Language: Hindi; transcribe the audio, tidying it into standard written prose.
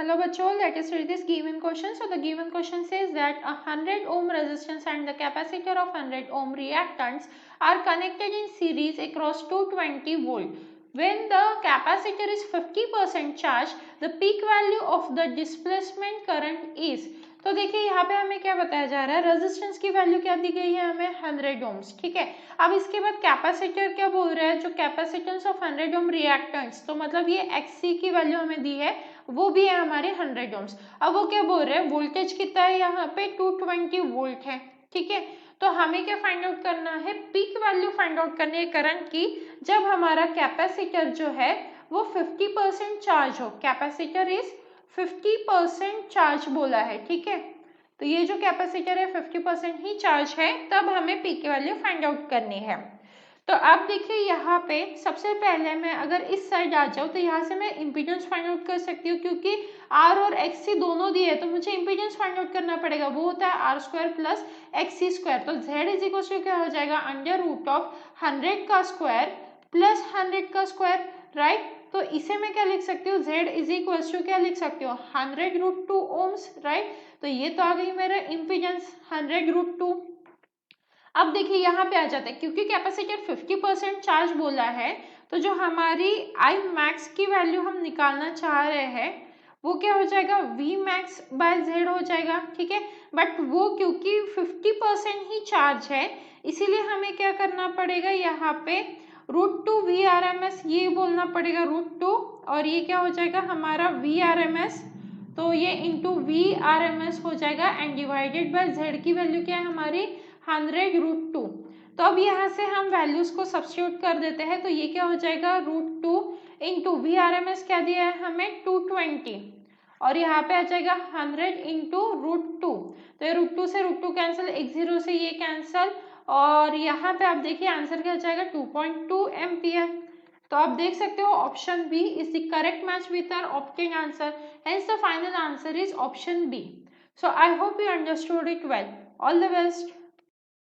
Hello bachcho, let us read this given question. So the given question says that a 100 ohm resistance and the capacitor of 100 ohm reactance are connected in series across 220 volt. When the capacitor is 50% charged, the peak value of the displacement current is. तो देखिए यहाँ पे हमें क्या बताया जा रहा है, रेजिस्टेंस की वैल्यू क्या दी गई है हमें 100 ओम्स, ठीक है। अब इसके बाद कैपेसिटर क्या बोल रहा है, जो कैपेसिटेंस ऑफ 100 ओम रिएक्टेंस, तो मतलब ये एक्सी की वैल्यू हमें दी है, वो भी है हमारे 100 ओम्स। अब वो क्या बोल रहे हैं, वोल्टेज कितना है यहाँ पे 220 वोल्ट है, ठीक है। तो हमें क्या फाइंड आउट करना है, पीक वैल्यू फाइंड आउट करनी है करंट की, जब हमारा कैपेसिटर जो है वो 50% चार्ज हो। कैपेसिटर इज 50% चार्ज बोला है, ठीक है। तो ये जो कैपेसिटर है 50% ही चार्ज है, तब हमें पीक वैल्यू फाइंड आउट करनी है। तो आप देखिए यहाँ पे सबसे पहले मैं अगर इस साइड आ जाऊँ तो यहाँ से मैं इम्पीडेंस फाइंड आउट कर सकती हूँ, क्योंकि आर और एक्सी दोनों दिए, तो मुझे इम्पीडेंस फाइंड आउट करना पड़ेगा, वो होता है R square plus XY square. तो जेड इज इक्वल टू क्या हो जाएगा, अंडर रूट ऑफ 100 का स्क्वायर प्लस 100 का स्क्वायर, राइट। तो इसे मैं क्या लिख सकती हूँ, जेड इज इक्वल टू क्या लिख सकती हूँ, 100√2 ओम्स, राइट। तो ये तो आ गई मेरा इम्पीडेंस 100√2। अब देखिए यहाँ पे आ जाता है, क्योंकि कैपेसिटर 50% चार्ज बोला है, तो जो हमारी आई मैक्स की वैल्यू हम निकालना चाह रहे हैं वो क्या हो जाएगा, वी मैक्स बाय जेड हो जाएगा, ठीक है। बट वो क्योंकि 50% ही चार्ज है, इसीलिए हमें क्या करना पड़ेगा, यहाँ पे √2 VRMS ये बोलना पड़ेगा, √2, और ये क्या हो जाएगा हमारा VRMS, तो ये इंटू VRMS हो जाएगा एंड डिवाइडेड बाय जेड की वैल्यू क्या है हमारी 100√2। तो अब यहाँ से हम वैल्यूज को सब्स्टिट्यूट कर देते हैं, तो ये क्या हो जाएगा √2 इंटू VRMS क्या दिया है हमें 220, और यहाँ पे आ जाएगा 100 इंटू √2, तो ये √2 से √2 कैंसिल, एक जीरो से ये कैंसिल, और यहाँ पे आप देखिए आंसर क्या जाएगा 2.2 एम्पियर। तो आप देख सकते हो option B is the correct match with our obtain answer, hence the final answer is option B. So I hope you understood it well. All the best.